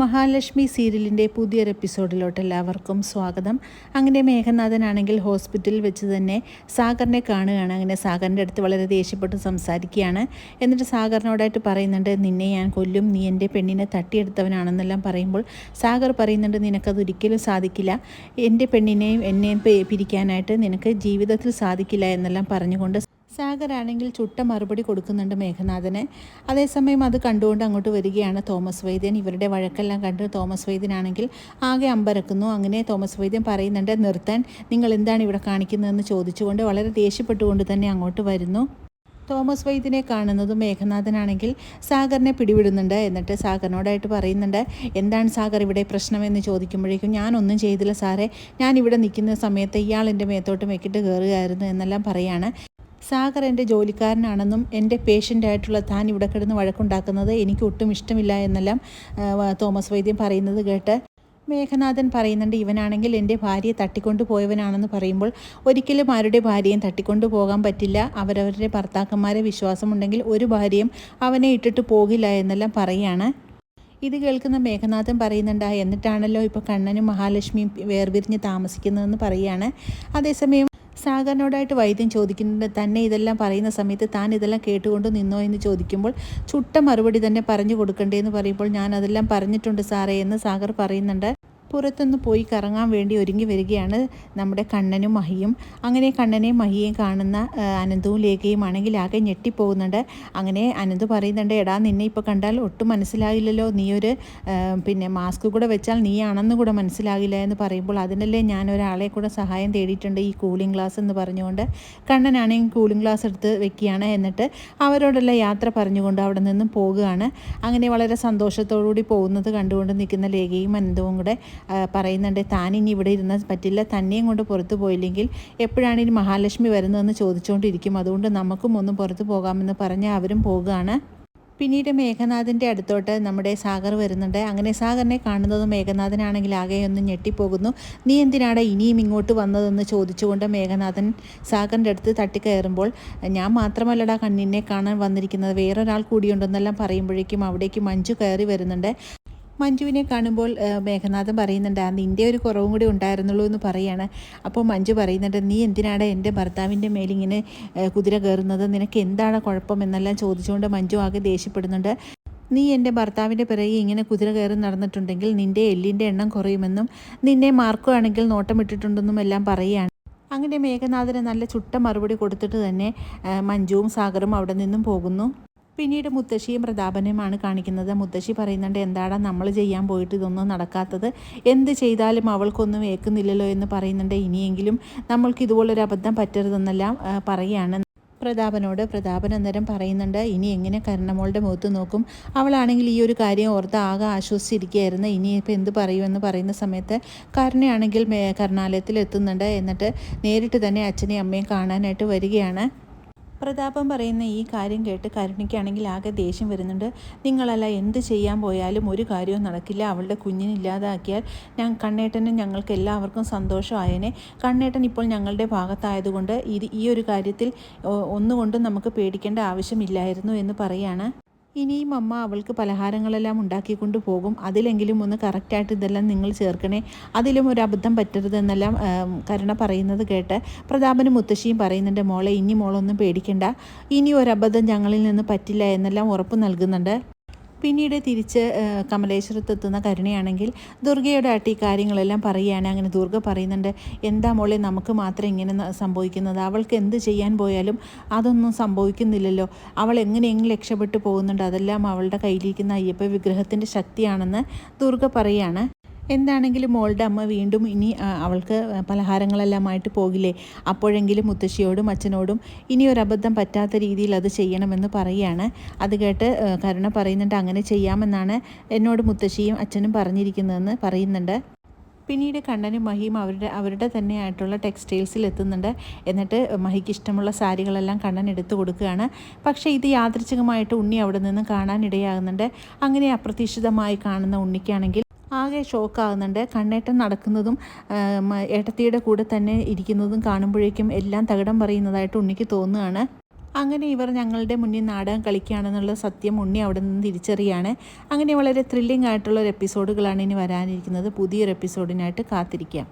മഹാലക്ഷ്മി സീരിയലിൻ്റെ പുതിയൊരു എപ്പിസോഡിലോട്ട് എല്ലാവർക്കും സ്വാഗതം. അങ്ങനെ മേഘനാഥനാണെങ്കിൽ ഹോസ്പിറ്റലിൽ വെച്ച് തന്നെ സാഗറിനെ കാണുകയാണ്. അങ്ങനെ സാഗറിൻ്റെ അടുത്ത് വളരെ ദേഷ്യപ്പെട്ട് സംസാരിക്കുകയാണ്. എന്നിട്ട് സാഗറിനോടായിട്ട് പറയുന്നുണ്ട്, നിന്നെ ഞാൻ കൊല്ലും, നീ എൻ്റെ പെണ്ണിനെ തട്ടിയെടുത്തവനാണെന്നെല്ലാം പറയുമ്പോൾ സാഗർ പറയുന്നുണ്ട്, നിനക്കതൊരിക്കലും സാധിക്കില്ല, എൻ്റെ പെണ്ണിനെയും എന്നെയും പിരിക്കാനായിട്ട് നിനക്ക് ജീവിതത്തിൽ സാധിക്കില്ല എന്നെല്ലാം പറഞ്ഞുകൊണ്ട് സാഗറാണെങ്കിൽ ചുട്ട മറുപടി കൊടുക്കുന്നുണ്ട് മേഘനാഥന്. അതേസമയം അത് കണ്ടുകൊണ്ട് അങ്ങോട്ട് വരികയാണ് തോമസ് വൈദ്യൻ. ഇവരുടെ വഴക്കെല്ലാം കണ്ട് തോമസ് വൈദ്യനാണെങ്കിൽ ആകെ അമ്പരക്കുന്നു. അങ്ങനെ തോമസ് വൈദ്യൻ പറയുന്നുണ്ട്, നിർത്താൻ, നിങ്ങൾ എന്താണ് ഇവിടെ കാണിക്കുന്നതെന്ന് ചോദിച്ചുകൊണ്ട് വളരെ ദേഷ്യപ്പെട്ടുകൊണ്ട് തന്നെ അങ്ങോട്ട് വരുന്നു. തോമസ് വൈദ്യനെ കാണുന്നതും മേഘനാഥനാണെങ്കിൽ സാഗറിനെ പിടിവിടുന്നുണ്ട്. എന്നിട്ട് സാഗറിനോടായിട്ട് പറയുന്നുണ്ട്, എന്താണ് സാഗർ ഇവിടെ പ്രശ്നമെന്ന് ചോദിക്കുമ്പോഴേക്കും, ഞാനൊന്നും ചെയ്തില്ല സാറേ, ഞാൻ ഇവിടെ നിൽക്കുന്ന സമയത്ത് ഇയാൾ എൻ്റെ മേത്തോട്ട് മെക്കിട്ട് കയറുകയായിരുന്നു എന്നെല്ലാം പറയാണ്. സാഗർ എൻ്റെ ജോലിക്കാരനാണെന്നും എൻ്റെ പേഷ്യൻ്റായിട്ടുള്ള താൻ ഇവിടെ കിടന്ന് വഴക്കുണ്ടാക്കുന്നത് എനിക്ക് ഒട്ടും ഇഷ്ടമില്ല എന്നെല്ലാം തോമസ് വൈദ്യൻ പറയുന്നത് കേട്ട് മേഘനാഥൻ പറയുന്നുണ്ട്, ഇവനാണെങ്കിൽ എൻ്റെ ഭാര്യയെ തട്ടിക്കൊണ്ടു പോയവനാണെന്ന് പറയുമ്പോൾ ഒരിക്കലും ആരുടെ ഭാര്യയും തട്ടിക്കൊണ്ടു പോകാൻ പറ്റില്ല, അവരവരുടെ ഭർത്താക്കന്മാരെ വിശ്വാസമുണ്ടെങ്കിൽ ഒരു ഭാര്യയും അവനെ ഇട്ടിട്ട് പോകില്ല എന്നെല്ലാം പറയുകയാണ്. ഇത് കേൾക്കുന്ന മേഘനാഥൻ പറയുന്നുണ്ട്, എന്നിട്ടാണല്ലോ ഇപ്പോൾ കണ്ണനും മഹാലക്ഷ്മിയും വേർപിരിഞ്ഞ് താമസിക്കുന്നതെന്ന് പറയുകയാണ്. അതേസമയം സാഗറിനോടായിട്ട് വൈദ്യൻ ചോദിക്കുന്നുണ്ട്, തന്നെ ഇതെല്ലാം പറയുന്ന സമയത്ത് താൻ ഇതെല്ലാം കേട്ടുകൊണ്ട് നിന്നോ എന്ന് ചോദിക്കുമ്പോൾ ചുട്ട മറുപടി തന്നെ പറഞ്ഞു കൊടുക്കണ്ടേന്ന് പറയുമ്പോൾ, ഞാൻ അതെല്ലാം പറഞ്ഞിട്ടുണ്ട് സാറേ എന്ന് സാഗർ പറയുന്നുണ്ട്. പുറത്തുനിന്ന് പോയി കറങ്ങാൻ വേണ്ടി ഒരുങ്ങി വരികയാണ് നമ്മുടെ കണ്ണനും മഹിയും. അങ്ങനെ കണ്ണനെയും മഹിയെയും കാണുന്ന അനന്തവും ലേഖയും ആണെങ്കിൽ ആകെ ഞെട്ടിപ്പോകുന്നുണ്ട്. അങ്ങനെ അനന്ത് പറയുന്നുണ്ട്, എടാ നിന്നെ ഇപ്പോൾ കണ്ടാൽ ഒട്ടും മനസ്സിലാകില്ലല്ലോ, നീയൊരു മാസ്ക് കൂടെ വെച്ചാൽ നീ ആണെന്ന് കൂടെ മനസ്സിലാകില്ല എന്ന് പറയുമ്പോൾ, അതിനല്ലേ ഞാൻ ഒരാളെ കൂടെ സഹായം തേടിയിട്ടുണ്ട്, ഈ കൂളിംഗ് ഗ്ലാസ് എന്ന് പറഞ്ഞുകൊണ്ട് കണ്ണനാണെങ്കിൽ കൂളിംഗ് ഗ്ലാസ് എടുത്ത് വെക്കുകയാണ്. എന്നിട്ട് അവരോടുള്ള യാത്ര പറഞ്ഞുകൊണ്ട് അവിടെ നിന്നും പോകുകയാണ്. അങ്ങനെ വളരെ സന്തോഷത്തോടുകൂടി പോകുന്നത് കണ്ടുകൊണ്ട് നിൽക്കുന്ന ലേഖയും അനന്തവും കൂടെ പറയുന്നുണ്ട്, താനിനി ഇവിടെ ഇരുന്നാൽ പറ്റില്ല, തന്നെയും കൊണ്ട് പുറത്തു പോയില്ലെങ്കിൽ എപ്പോഴാണ് ഇനി മഹാലക്ഷ്മി വരുന്നതെന്ന് ചോദിച്ചുകൊണ്ടിരിക്കും, അതുകൊണ്ട് നമുക്കും ഒന്നും പുറത്തു പോകാമെന്ന് പറഞ്ഞ് അവരും പോകുകയാണ്. പിന്നീട് മേഘനാഥൻ്റെ അടുത്തോട്ട് നമ്മുടെ സാഗർ വരുന്നുണ്ട്. അങ്ങനെ സാഗറിനെ കാണുന്നത് മേഘനാഥനാണെങ്കിൽ ആകെ ഒന്ന് ഞെട്ടിപ്പോകുന്നു. നീ എന്തിനാണ് ഇനിയും ഇങ്ങോട്ട് വന്നതെന്ന് ചോദിച്ചുകൊണ്ട് മേഘനാഥൻ സാഗറിൻ്റെ അടുത്ത് തട്ടിക്കയറുമ്പോൾ, ഞാൻ മാത്രമല്ലടാ കണ്ണിനെ കാണാൻ വന്നിരിക്കുന്നത്, വേറൊരാൾ കൂടിയുണ്ടെന്നെല്ലാം പറയുമ്പോഴേക്കും അവിടേക്ക് മഞ്ജു കയറി വരുന്നുണ്ട്. മഞ്ജുവിനെ കാണുമ്പോൾ മേഘനാഥൻ പറയുന്നുണ്ട്, നിൻ്റെ ഒരു കുറവും കൂടി ഉണ്ടായിരുന്നുള്ളൂ എന്ന് പറയാണ്. അപ്പോൾ മഞ്ജു പറയുന്നുണ്ട്, നീ എന്തിനാണ് എൻ്റെ ഭർത്താവിൻ്റെ മേലിങ്ങനെ കുതിര കയറുന്നത്, നിനക്ക് എന്താണ് കുഴപ്പം എന്നെല്ലാം ചോദിച്ചുകൊണ്ട് മഞ്ജു ആകെ ദേഷ്യപ്പെടുന്നുണ്ട്. നീ എൻ്റെ ഭർത്താവിൻ്റെ പിറകെ ഇങ്ങനെ കുതിര കയറി നടന്നിട്ടുണ്ടെങ്കിൽ നിൻ്റെ എല്ലിൻ്റെ എണ്ണം കുറയുമെന്നും നിന്നെ മാർക്കുവാണെങ്കിൽ നോട്ടമിട്ടിട്ടുണ്ടെന്നും എല്ലാം പറയുകയാണ്. അങ്ങനെ മേഘനാഥന് നല്ല ചുട്ട മറുപടി കൊടുത്തിട്ട് തന്നെ മഞ്ജുവും സാഗറും അവിടെ നിന്നും പോകുന്നു. പിന്നീട് മുത്തശ്ശിയും പ്രതാപനുമാണ് കാണിക്കുന്നത്. മുത്തശ്ശി പറയുന്നുണ്ട്, എന്താടാ നമ്മൾ ചെയ്യാൻ പോയിട്ട് ഇതൊന്നും നടക്കാത്തത്, എന്ത് ചെയ്താലും അവൾക്കൊന്നും ഏൽക്കുന്നില്ലല്ലോ എന്ന് പറയുന്നുണ്ട്. ഇനിയെങ്കിലും നമ്മൾക്ക് ഇതുപോലൊരു അബദ്ധം പറ്റരുതെന്നെല്ലാം പറയുകയാണ് പ്രതാപനോട്. പ്രതാപൻ അന്നേരം പറയുന്നുണ്ട്, ഇനി എങ്ങനെ കരുണമോളുടെ മുഖത്ത് നോക്കും, അവളാണെങ്കിൽ ഈ ഒരു കാര്യം ഓർത്ത് ആകെ ആശ്വസിച്ചിരിക്കുകയായിരുന്നു, ഇനിയിപ്പോൾ എന്ത് പറയുമെന്ന് പറയുന്ന സമയത്ത് കരുണയാണെങ്കിൽ കരുണാലയത്തിൽ എത്തുന്നുണ്ട്. എന്നിട്ട് നേരിട്ട് തന്നെ അച്ഛനെയും അമ്മയും കാണാനായിട്ട് വരികയാണ്. പ്രതാപം പറയുന്ന ഈ കാര്യം കേട്ട് കരുണയ്ക്കാണെങ്കിൽ ആകെ ദേഷ്യം വരുന്നുണ്ട്. നിങ്ങളല്ല എന്ത് ചെയ്യാൻ പോയാലും ഒരു കാര്യവും നടക്കില്ല, അവളുടെ കുഞ്ഞിനെ ഇല്ലാതാക്കിയാൽ കണ്ണേട്ടനും ഞങ്ങൾക്ക് എല്ലാവർക്കും സന്തോഷമായേനെ, കണ്ണേട്ടൻ ഇപ്പോൾ ഞങ്ങളുടെ ഭാഗത്തായതുകൊണ്ട് ഈ ഒരു കാര്യത്തിൽ ഒന്നുകൊണ്ടും നമുക്ക് പേടിക്കേണ്ട ആവശ്യമില്ലായിരുന്നു എന്ന് പറയാണ്. ഇനിയും അമ്മ അവൾക്ക് പലഹാരങ്ങളെല്ലാം ഉണ്ടാക്കിക്കൊണ്ട് പോകും, അതിലെങ്കിലും ഒന്ന് കറക്റ്റായിട്ട് ഇതെല്ലാം നിങ്ങൾ ചേർക്കണേ, അതിലും ഒരു അബദ്ധം പറ്റരുതെന്നെല്ലാം കരുണ പറയുന്നത് കേട്ട് പ്രതാപനും മുത്തശ്ശിയും പറയുന്നുണ്ട്, മോളെ ഇനി മോളൊന്നും പേടിക്കണ്ട, ഇനി ഒരു അബദ്ധം ഞങ്ങളിൽ നിന്ന് പറ്റില്ല എന്നെല്ലാം ഉറപ്പ് നൽകുന്നുണ്ട്. പിന്നീട് തിരിച്ച് കമലേശ്വരത്തെത്തുന്ന കരുണയാണെങ്കിൽ ദുർഗയുടെ ആയിട്ട് ഈ കാര്യങ്ങളെല്ലാം പറയുകയാണ്. അങ്ങനെ ദുർഗ പറയുന്നുണ്ട്, എന്താ മോളെ നമുക്ക് മാത്രം ഇങ്ങനെ സംഭവിക്കുന്നത്, അവൾക്ക് എന്ത് ചെയ്യാൻ പോയാലും അതൊന്നും സംഭവിക്കുന്നില്ലല്ലോ, അവൾ എങ്ങനെയെങ്കിലും രക്ഷപ്പെട്ടു പോകുന്നുണ്ട്, അതെല്ലാം അവളുടെ കയ്യിലിരിക്കുന്ന അയ്യപ്പ വിഗ്രഹത്തിൻ്റെ ശക്തിയാണെന്ന് ദുർഗ പറയുകയാണ്. എന്താണെങ്കിലും മോളുടെ അമ്മ വീണ്ടും ഇനി അവൾക്ക് പലഹാരങ്ങളെല്ലാമായിട്ട് പോകില്ലേ, അപ്പോഴെങ്കിലും മുത്തശ്ശിയോടും അച്ഛനോടും ഇനി ഒരു അബദ്ധം പറ്റാത്ത രീതിയിൽ അത് ചെയ്യണമെന്ന് പറയുകയാണ്. അത് കേട്ട് കരുണ പറയുന്നുണ്ട്, അങ്ങനെ ചെയ്യാമെന്നാണ് എന്നോട് മുത്തശ്ശിയും അച്ഛനും പറഞ്ഞിരിക്കുന്നതെന്ന് പറയുന്നുണ്ട്. പിന്നീട് കണ്ണനും മഹിയും അവരുടെ തന്നെയായിട്ടുള്ള ടെക്സ്റ്റൈൽസിൽ എത്തുന്നുണ്ട്. എന്നിട്ട് മഹിക്ക് ഇഷ്ടമുള്ള സാരികളെല്ലാം കണ്ണൻ എടുത്തു കൊടുക്കുകയാണ്. പക്ഷേ ഇത് യാദൃച്ഛികമായിട്ട് ഉണ്ണി അവിടെ നിന്ന് കാണാനിടയാകുന്നുണ്ട്. അങ്ങനെ അപ്രതീക്ഷിതമായി കാണുന്ന ഉണ്ണിക്കാണെങ്കിൽ ആകെ ഷോക്കാകുന്നുണ്ട്. കണ്ണേട്ടൻ നടക്കുന്നതും ഏട്ടത്തിയുടെ കൂടെ തന്നെ ഇരിക്കുന്നതും കാണുമ്പോഴേക്കും എല്ലാം തകിടം പറയുന്നതായിട്ട് ഉണ്ണിക്ക് തോന്നുകയാണ്. അങ്ങനെ ഇവർ ഞങ്ങളുടെ മുന്നിൽ നാടകം കളിക്കുകയാണെന്നുള്ള സത്യം ഉണ്ണി അവിടെ നിന്ന് തിരിച്ചറിയാണ്. അങ്ങനെ വളരെ ത്രില്ലിംഗ് ആയിട്ടുള്ള ഒരു എപ്പിസോഡുകളാണ് ഇനി വരാനിരിക്കുന്നത്. പുതിയൊരു എപ്പിസോഡിനായിട്ട് കാത്തിരിക്കാം.